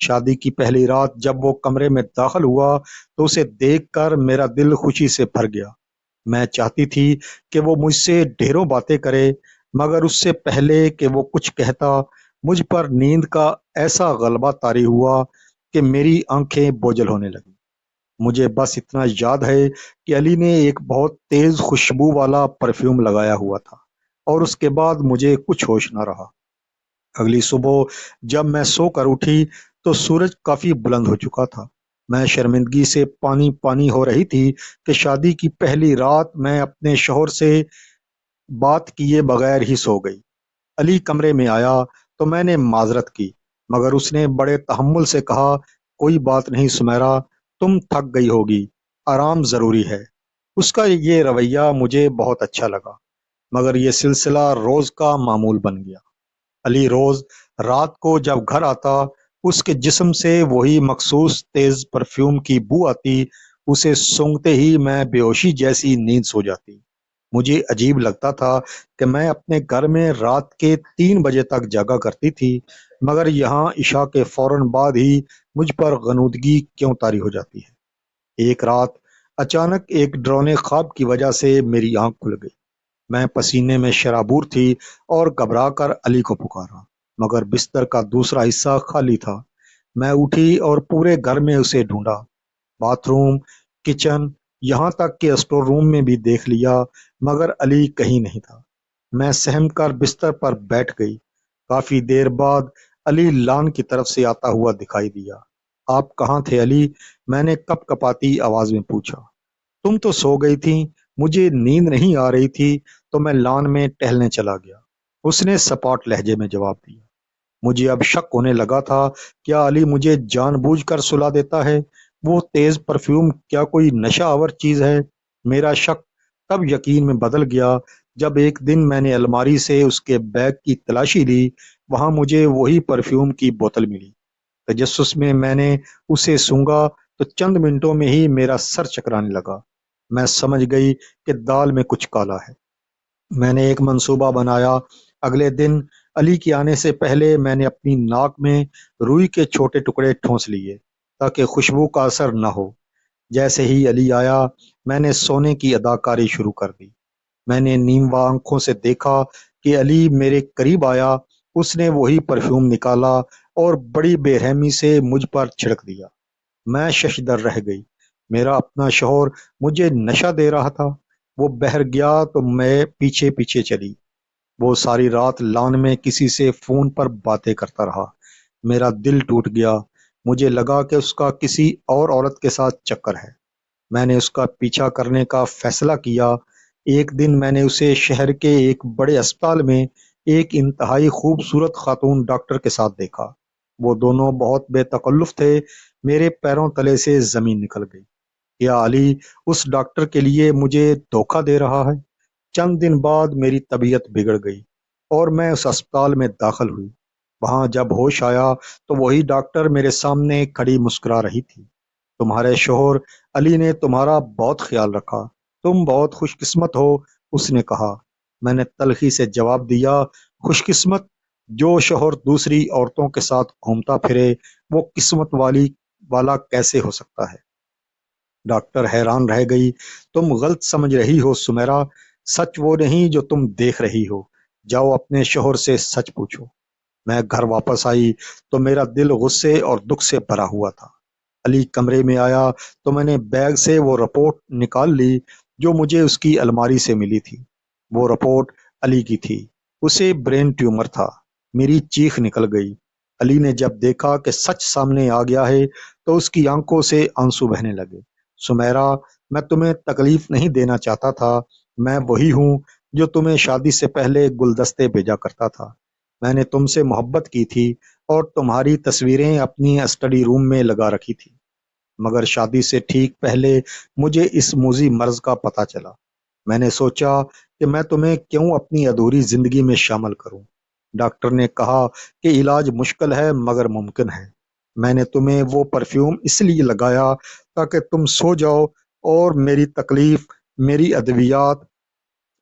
شادی کی پہلی رات جب وہ کمرے میں داخل ہوا تو اسے دیکھ کر میرا دل خوشی سے بھر گیا۔ میں چاہتی تھی کہ وہ مجھ سے ڈھیروں باتیں کرے، مگر اس سے پہلے کہ وہ کچھ کہتا، مجھ پر نیند کا ایسا غلبہ طاری ہوا کہ میری آنکھیں بوجھل ہونے لگیں۔ مجھے بس اتنا یاد ہے کہ علی نے ایک بہت تیز خوشبو والا پرفیوم لگایا ہوا تھا، اور اس کے بعد مجھے کچھ ہوش نہ رہا۔ اگلی صبح جب میں سو کر اٹھی تو سورج کافی بلند ہو چکا تھا۔ میں شرمندگی سے پانی پانی ہو رہی تھی کہ شادی کی پہلی رات میں اپنے شوہر سے بات کیے بغیر ہی سو گئی۔ علی کمرے میں آیا تو میں نے معذرت کی، مگر اس نے بڑے تحمل سے کہا، کوئی بات نہیں سمیرا، تم تھک گئی ہوگی، آرام ضروری ہے۔ اس کا یہ رویہ مجھے بہت اچھا لگا، مگر یہ سلسلہ روز کا معمول بن گیا۔ علی روز رات کو جب گھر آتا، اس کے جسم سے وہی مخصوص تیز پرفیوم کی بو آتی، اسے سونگھتے ہی میں بے ہوشی جیسی نیند سو جاتی۔ مجھے عجیب لگتا تھا کہ میں اپنے گھر میں رات کے 3 بجے تک جاگا کرتی تھی، مگر یہاں عشاء کے فوراً بعد ہی مجھ پر غنودگی کیوں طاری ہو جاتی ہے۔ ایک رات اچانک ایک ڈرونے خواب کی وجہ سے میری آنکھ کھل گئی۔ میں پسینے میں شرابور تھی اور گھبرا کر علی کو پکارا، مگر بستر کا دوسرا حصہ خالی تھا۔ میں اٹھی اور پورے گھر میں اسے ڈھونڈا، باتھ روم، کچن، یہاں تک کہ اسٹور روم میں بھی دیکھ لیا، مگر علی کہیں نہیں تھا۔ میں سہم کر بستر پر بیٹھ گئی۔ کافی دیر بعد علی لان کی طرف سے آتا ہوا دکھائی دیا۔ آپ کہاں تھے علی؟ میں نے کپ کپاتی آواز میں پوچھا۔ تم تو سو گئی تھی، مجھے نیند نہیں آ رہی تھی تو میں لان میں ٹہلنے چلا گیا، اس نے سپاٹ لہجے میں جواب دیا۔ مجھے اب شک ہونے لگا تھا، کیا علی مجھے جان بوجھ کر سلا دیتا ہے؟ وہ تیز پرفیوم کیا کوئی نشہ آور چیز ہے؟ میرا شک تب یقین میں بدل گیا جب ایک دن میں نے الماری سے اس کے بیگ کی تلاشی لی، وہاں مجھے وہی پرفیوم کی بوتل ملی۔ تجسس میں میں نے اسے سونگا تو چند منٹوں میں ہی میرا سر چکرانے لگا۔ میں سمجھ گئی کہ دال میں کچھ کالا ہے۔ میں نے ایک منصوبہ بنایا۔ اگلے دن علی کے آنے سے پہلے میں نے اپنی ناک میں روئی کے چھوٹے ٹکڑے ٹھونس لیے تاکہ خوشبو کا اثر نہ ہو۔ جیسے ہی علی آیا، میں نے سونے کی اداکاری شروع کر دی۔ میں نے نیموا آنکھوں سے دیکھا کہ علی میرے قریب آیا، اس نے وہی پرفیوم نکالا اور بڑی بے رحمی سے مجھ پر چھڑک دیا۔ میں ششدر رہ گئی۔ میرا اپنا شوہر مجھے نشہ دے رہا تھا۔ وہ بہر گیا تو میں پیچھے پیچھے چلی۔ وہ ساری رات لان میں کسی سے فون پر باتیں کرتا رہا۔ میرا دل ٹوٹ گیا۔ مجھے لگا کہ اس کا کسی اور عورت کے ساتھ چکر ہے۔ میں نے اس کا پیچھا کرنے کا فیصلہ کیا۔ ایک دن میں نے اسے شہر کے ایک بڑے اسپتال میں ایک انتہائی خوبصورت خاتون ڈاکٹر کے ساتھ دیکھا۔ وہ دونوں بہت بے تکلف تھے۔ میرے پیروں تلے سے زمین نکل گئی۔ کیا علی اس ڈاکٹر کے لیے مجھے دھوکہ دے رہا ہے؟ چند دن بعد میری طبیعت بگڑ گئی اور میں اس اسپتال میں داخل ہوئی۔ وہاں جب ہوش آیا تو وہی ڈاکٹر میرے سامنے کھڑی مسکرا رہی تھی۔ تمہارے شوہر علی نے تمہارا بہت خیال رکھا، تم بہت خوش قسمت ہو، اس نے کہا۔ میں نے تلخی سے جواب دیا، خوش قسمت؟ جو شوہر دوسری عورتوں کے ساتھ گھومتا پھرے وہ قسمت والا کیسے ہو سکتا ہے؟ ڈاکٹر حیران رہ گئی۔ تم غلط سمجھ رہی ہو سمیرا، سچ وہ نہیں جو تم دیکھ رہی ہو۔ جاؤ اپنے شوہر سے سچ پوچھو۔ میں گھر واپس آئی تو میرا دل غصے اور دکھ سے بھرا ہوا تھا۔ علی کمرے میں آیا تو میں نے بیگ سے وہ رپورٹ نکال لی جو مجھے اس کی الماری سے ملی تھی۔ وہ رپورٹ علی کی تھی، اسے برین ٹیومر تھا۔ میری چیخ نکل گئی۔ علی نے جب دیکھا کہ سچ سامنے آ گیا ہے تو اس کی آنکھوں سے آنسو بہنے لگے۔ سمیرا، میں تمہیں تکلیف نہیں دینا چاہتا تھا، میں وہی ہوں جو تمہیں شادی سے پہلے گلدستے بھیجا کرتا تھا۔ میں نے تم سے محبت کی تھی اور تمہاری تصویریں اپنی اسٹڈی روم میں لگا رکھی تھی، مگر شادی سے ٹھیک پہلے مجھے اس موذی مرض کا پتہ چلا۔ میں نے سوچا کہ میں تمہیں کیوں اپنی ادھوری زندگی میں شامل کروں۔ ڈاکٹر نے کہا کہ علاج مشکل ہے مگر ممکن ہے۔ میں نے تمہیں وہ پرفیوم اس لیے لگایا تاکہ تم سو جاؤ اور میری تکلیف، میری ادویات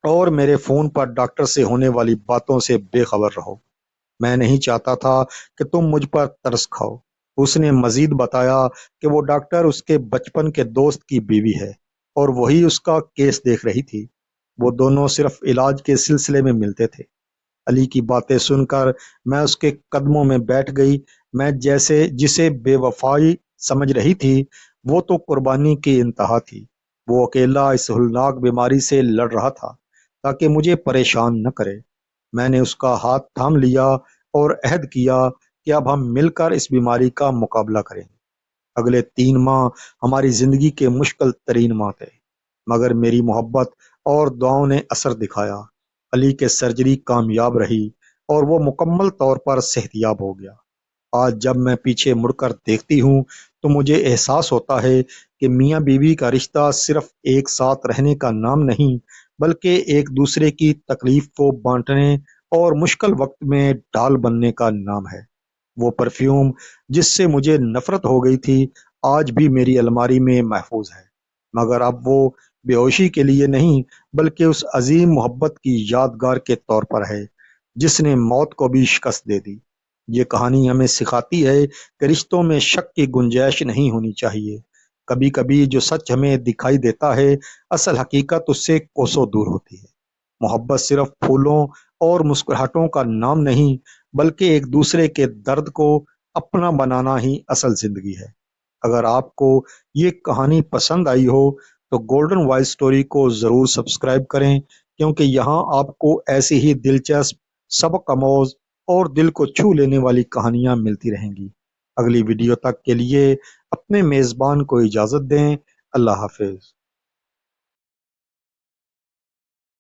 اور میرے فون پر ڈاکٹر سے ہونے والی باتوں سے بے خبر رہو۔ میں نہیں چاہتا تھا کہ تم مجھ پر ترس کھاؤ۔ اس نے مزید بتایا کہ وہ ڈاکٹر اس کے بچپن کے دوست کی بیوی ہے اور وہی اس کا کیس دیکھ رہی تھی۔ وہ دونوں صرف علاج کے سلسلے میں ملتے تھے۔ علی کی باتیں سن کر میں اس کے قدموں میں بیٹھ گئی۔ میں جسے بے وفائی سمجھ رہی تھی، وہ تو قربانی کی انتہا تھی۔ وہ اکیلا اس ہولناک بیماری سے لڑ رہا تھا تاکہ مجھے پریشان نہ کرے۔ میں نے اس کا ہاتھ تھام لیا اور عہد کیا کہ اب ہم مل کر اس بیماری کا مقابلہ کریں گے۔ اگلے 3 ماہ ہماری زندگی کے مشکل ترین ماہ تھے، مگر میری محبت اور دعاؤں نے اثر دکھایا۔ علی کے سرجری کامیاب رہی اور وہ مکمل طور پر صحت یاب ہو گیا۔ آج جب میں پیچھے مڑ کر دیکھتی ہوں تو مجھے احساس ہوتا ہے کہ میاں بیوی کا رشتہ صرف ایک ساتھ رہنے کا نام نہیں، بلکہ ایک دوسرے کی تکلیف کو بانٹنے اور مشکل وقت میں ڈھال بننے کا نام ہے۔ وہ پرفیوم جس سے مجھے نفرت ہو گئی تھی آج بھی میری الماری میں محفوظ ہے، مگر اب وہ بے ہوشی کے لیے نہیں بلکہ اس عظیم محبت کی یادگار کے طور پر ہے جس نے موت کو بھی شکست دے دی۔ یہ کہانی ہمیں سکھاتی ہے کہ رشتوں میں شک کی گنجائش نہیں ہونی چاہیے۔ کبھی کبھی جو سچ ہمیں دکھائی دیتا ہے، اصل حقیقت اس سے کوسوں دور ہوتی ہے۔ محبت صرف پھولوں اور مسکراہٹوں کا نام نہیں، بلکہ ایک دوسرے کے درد کو اپنا بنانا ہی اصل زندگی ہے۔ اگر آپ کو یہ کہانی پسند آئی ہو تو گولڈن وائس سٹوری کو ضرور سبسکرائب کریں، کیونکہ یہاں آپ کو ایسی ہی دلچسپ، سبق آموز اور دل کو چھو لینے والی کہانیاں ملتی رہیں گی۔ اگلی ویڈیو تک کے لیے اپنے میزبان کو اجازت دیں۔ اللہ حافظ۔